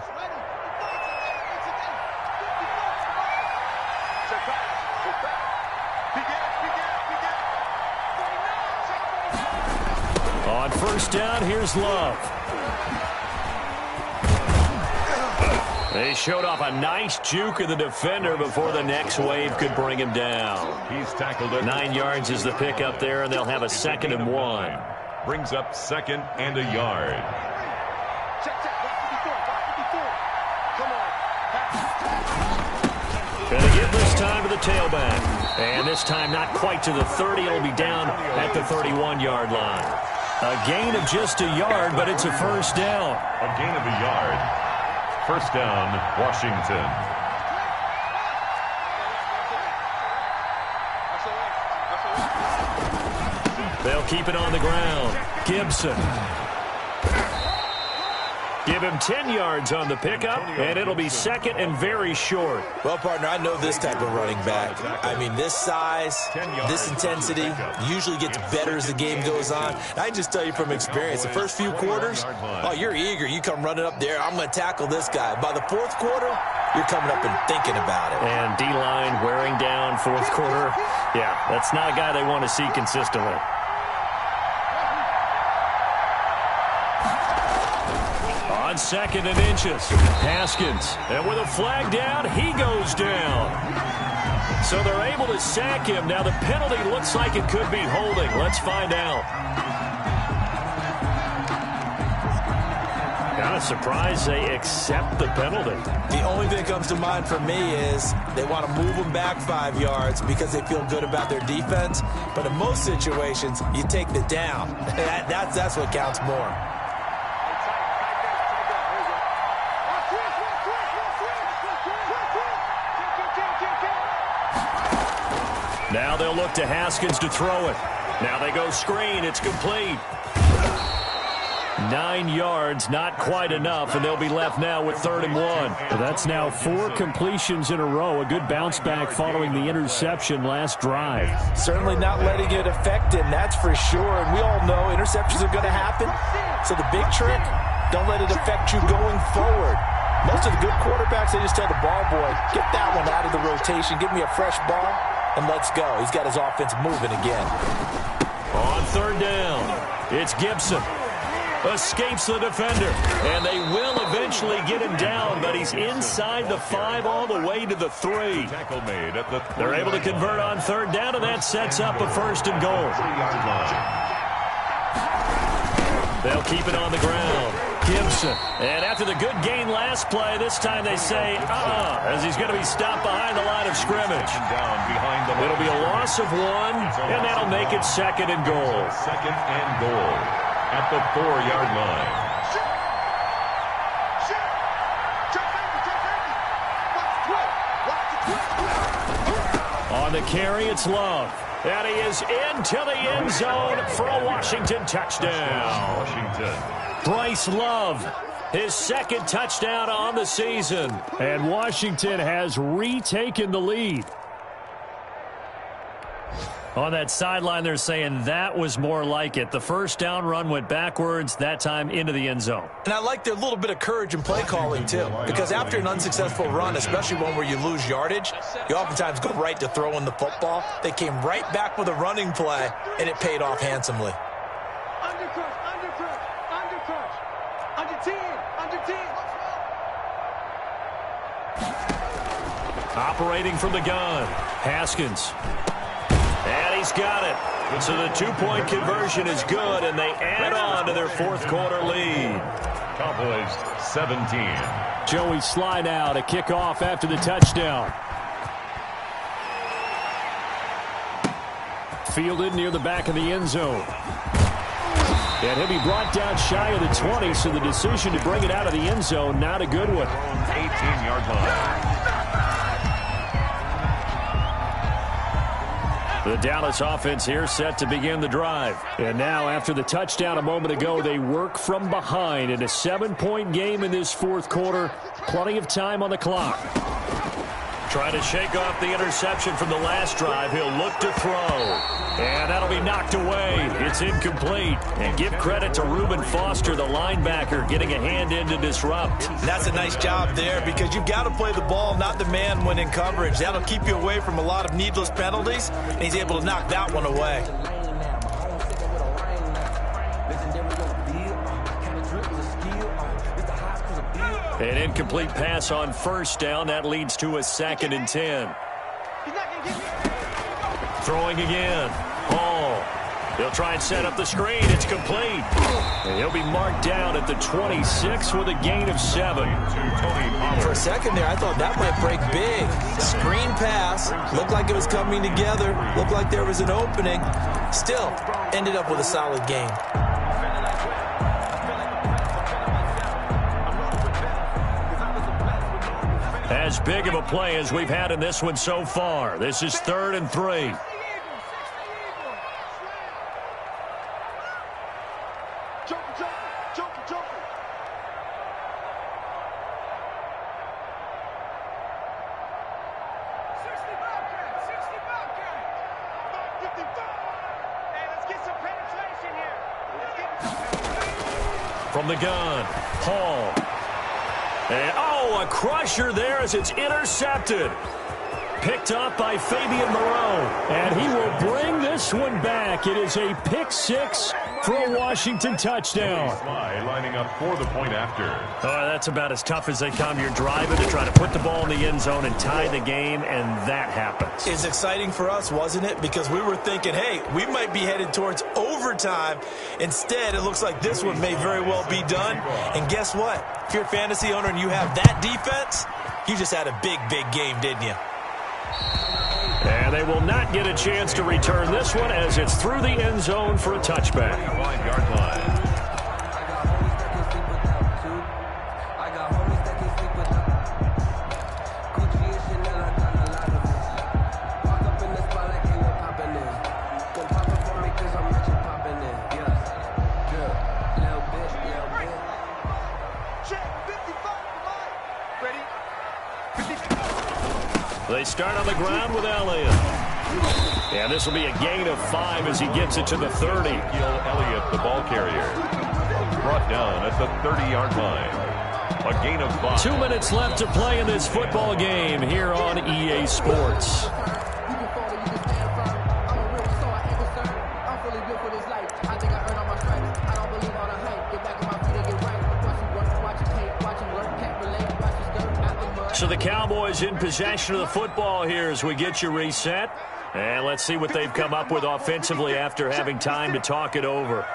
On first down, here's Love. They showed off a nice juke of the defender before the next wave could bring him down. He's tackled it. 9 yards is the pickup there, and they'll have a 2nd and 1. Brings up 2nd and a yard. Gonna give this time to the tailback. And this time not quite to the 30. It'll be down at the 31-yard line. A gain of just a yard, but it's a first down. A gain of a yard. First down, Washington. They'll keep it on the ground. Gibson. Give him 10 yards on the pickup, and it'll be 2nd and very short. Well, partner, I know this type of running back. I mean, this size, this intensity usually gets better as the game goes on. I can just tell you from experience, the first few quarters, oh, you're eager. You come running up there, I'm going to tackle this guy. By the 4th quarter, you're coming up and thinking about it. And D-line wearing down 4th quarter. Yeah, that's not a guy they want to see consistently. On 2nd and inches, Haskins. And with a flag down, he goes down. So they're able to sack him. Now the penalty looks like it could be holding. Let's find out. Kind of surprised they accept the penalty. The only thing that comes to mind for me is they want to move them back 5 yards because they feel good about their defense. But in most situations, you take the down. That's what counts more. Now they'll look to Haskins to throw it. Now they go screen. It's complete. 9 yards, not quite enough, and they'll be left now with 3rd and 1. Well, that's now 4 completions in a row. A good bounce back following the interception last drive. Certainly not letting it affect him, that's for sure. And we all know interceptions are going to happen. So the big trick, don't let it affect you going forward. Most of the good quarterbacks, they just tell the ball boy, get that one out of the rotation, give me a fresh ball, and let's go. He's got his offense moving again. On 3rd down, it's Gibson. Escapes the defender, and they will eventually get him down, but he's inside the 5 all the way to the 3. They're able to convert on 3rd down, and that sets up a 1st and goal. They'll keep it on the ground. Gibson. And after the good gain last play, this time they say, as he's going to be stopped behind the line of scrimmage. It'll be a loss of 1, and that'll make it 2nd and goal. 2nd and goal at the 4-yard line. On the carry, it's Love. And he is into the end zone for a Washington touchdown. Bryce Love, his 2nd touchdown on the season. And Washington has retaken the lead. On that sideline, they're saying that was more like it. The first down run went backwards, that time into the end zone. And I like their little bit of courage in play calling, too. Because after an unsuccessful run, especially one where you lose yardage, you oftentimes go right to throwing the football. They came right back with a running play, and it paid off handsomely. Undercrush, under 10. Operating from the gun, Haskins. And he's got it. So the 2-point conversion is good, and they add on to their 4th quarter lead. Cowboys 17. Joey slide out, a kickoff after the touchdown. Fielded near the back of the end zone. And he'll be brought down shy of the 20, so the decision to bring it out of the end zone, not a good one. 18-yard line. The Dallas offense here set to begin the drive. And now, after the touchdown a moment ago, they work from behind in a 7-point game in this fourth quarter. Plenty of time on the clock. Trying to shake off the interception from the last drive. He'll look to throw. And that'll be knocked away. It's incomplete. And give credit to Reuben Foster, the linebacker, getting a hand in to disrupt. That's a nice job there because you've got to play the ball, not the man when in coverage. That'll keep you away from a lot of needless penalties, and he's able to knock that one away. An incomplete pass on first down. That leads to a 2nd and 10. Throwing again. Hall. He'll try and set up the screen. It's complete. And he'll be marked down at the 26 with a gain of 7. For a second there, I thought that might break big. Screen pass. Looked like it was coming together. Looked like there was an opening. Still, ended up with a solid gain. As big of a play as we've had in this one so far. This is 3rd and 3. From the gun, Hall. And, a crusher there as it's intercepted. Picked up by Fabian Moreau. And he will bring this one back. It is a pick 6 for a Washington touchdown. Lining up for the point after. Oh, that's about as tough as they come. You're driving to try to put the ball in the end zone and tie the game, and that happens. It's exciting for us, wasn't it? Because we were thinking, hey, we might be headed towards overtime. Instead, it looks like this one may very well be done. And guess what? If you're a fantasy owner and you have that defense, you just had a big, big game, didn't you? And they will not get a chance to return this one as it's through the end zone for a touchback. 5-yard line. They start on the ground with Elliott. And this will be a gain of 5 as he gets it to the 30. Elliott, the ball carrier. Brought down at the 30-yard line. A gain of 5. 2 minutes left to play in this football game here on EA Sports. So the Cowboys in possession of the football here as we get you reset. And let's see what they've come up with offensively after having time to talk it over.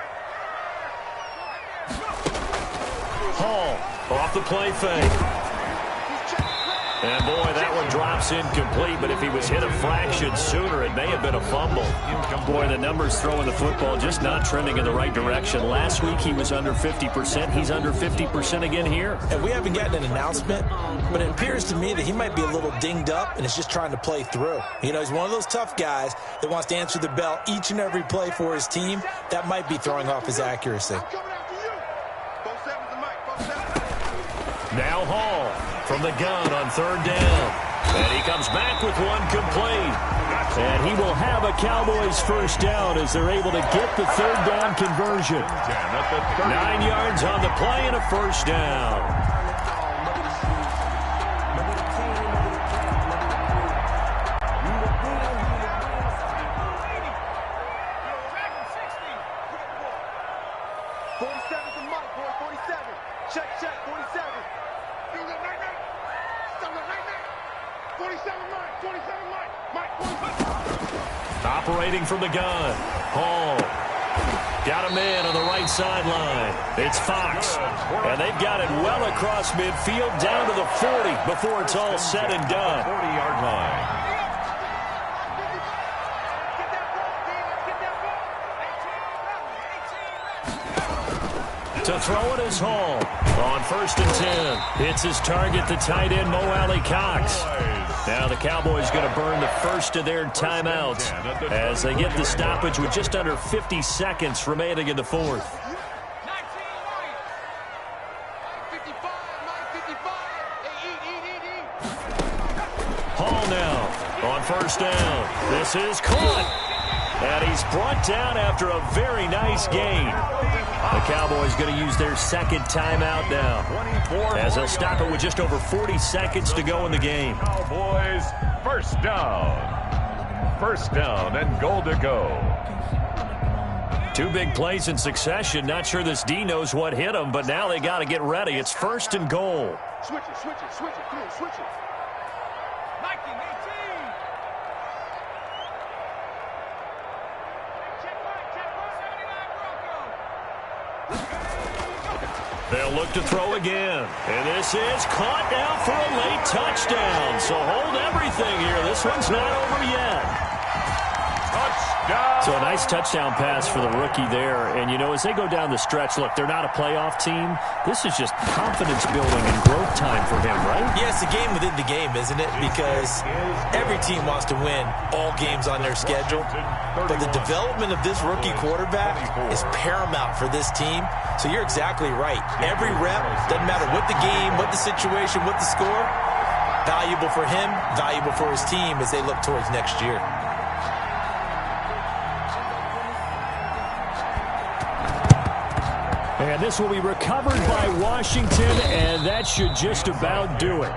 Hall off the play fake. And boy, that one drops incomplete, but if he was hit a fraction sooner, it may have been a fumble. Boy, the numbers throwing the football just not trending in the right direction. Last week he was under 50%. He's under 50% again here. And we haven't gotten an announcement, but it appears to me that he might be a little dinged up and is just trying to play through. You know, he's one of those tough guys that wants to answer the bell each and every play for his team. That might be throwing off his accuracy. Now Hall from the gun on 3rd down. And he comes back with one complete. And he will have a Cowboys first down as they're able to get the 3rd down conversion. 9 yards on the play and a first down. Operating from the gun. Hall. Got a man on the right sideline. It's Fox. And they've got it well across midfield down to the 40 before it's all said and done. 40-yard line. To throw it is Hall. On 1st and 10. Hits his target, the tight end, Mo Alley Cox. Now the Cowboys going to burn the first of their timeouts as they get the stoppage with just under 50 seconds remaining in the fourth. Hall now on 1st down. This is caught. And he's brought down after a very nice gain. The Cowboys going to use their second timeout now as they'll stop it with just over 40 seconds to go in the game. Cowboys, first down. First down and goal to go. 2 big plays in succession. Not sure this D knows what hit him, but now they got to get ready. It's 1st and goal. Switch it. Come on, switch it. 19-18. They'll look to throw again. And this is caught now for a late touchdown. So hold everything here. This one's not over yet. Touchdown. So a nice touchdown pass for the rookie there. And, you know, as they go down the stretch, look, they're not a playoff team. This is just confidence building and growth time for him, right? Yeah, it's a game within the game, isn't it? Because every team wants to win all games on their schedule. But the development of this rookie quarterback is paramount for this team. So you're exactly right. Every rep, doesn't matter what the game, what the situation, what the score, valuable for him, valuable for his team as they look towards next year. And this will be recovered by Washington, and that should just about do it.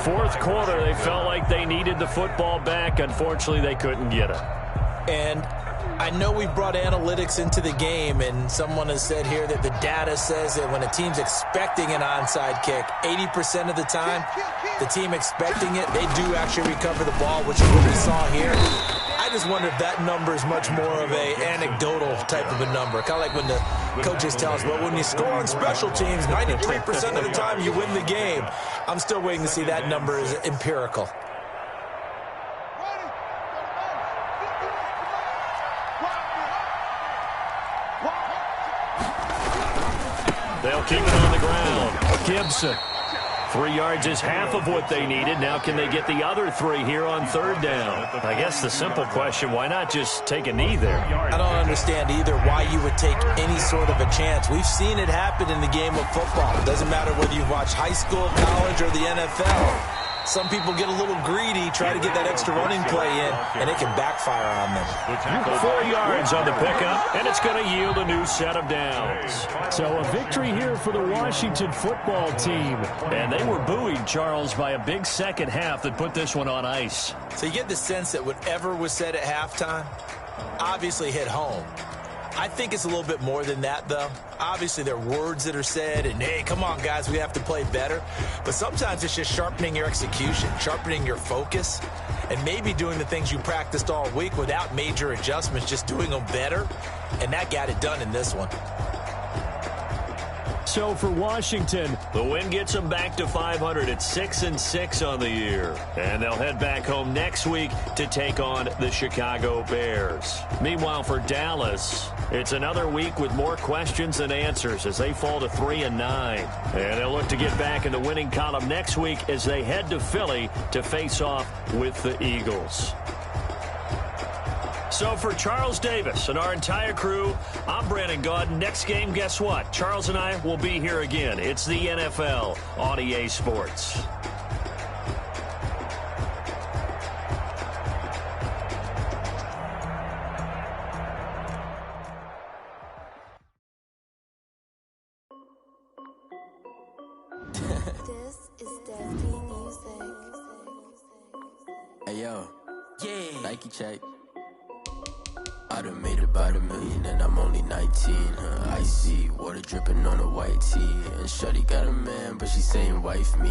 Fourth quarter, they felt like they needed the football back. Unfortunately, they couldn't get it. And I know we brought analytics into the game, and someone has said here that the data says that when a team's expecting an onside kick, 80% of the time, the team expecting it, they do actually recover the ball, which is what we saw here. I just wonder if that number is much more of a anecdotal type of a number. Kind of like when the coaches tell us, well, when you score on special teams, 93% of the time you win the game. I'm still waiting to see that number is empirical. They'll keep it on the ground. Gibson. 3 yards is half of what they needed. Now can they get the other 3 here on 3rd down? I guess the simple question, why not just take a knee there? I don't understand either why you would take any sort of a chance. We've seen it happen in the game of football. It doesn't matter whether you watch high school, college, or the NFL. Some people get a little greedy, try to get that extra running play in, and it can backfire on them. 4 yards on the pickup, and it's going to yield a new set of downs. So a victory here for the Washington football team. And they were buoyed, Charles, by a big second half that put this one on ice. So you get the sense that whatever was said at halftime obviously hit home. I think it's a little bit more than that, though. Obviously, there are words that are said, and, hey, come on, guys, we have to play better. But sometimes it's just sharpening your execution, sharpening your focus, and maybe doing the things you practiced all week without major adjustments, just doing them better, and that got it done in this one. So for Washington, the win gets them back to 500 at 6-6 on the year. And they'll head back home next week to take on the Chicago Bears. Meanwhile, for Dallas, it's another week with more questions than answers as they fall to 3-9. And they'll look to get back in the winning column next week as they head to Philly to face off with the Eagles. So for Charles Davis and our entire crew, I'm Brandon Gaudin. Next game, guess what? Charles and I will be here again. It's the NFL on EA Sports. This is Destiny Music. Hey yo, yeah, Nike check. I done made about $1 million and I'm only 19. Icy water dripping on a white tee, and shawty got a man, but she saying wife me.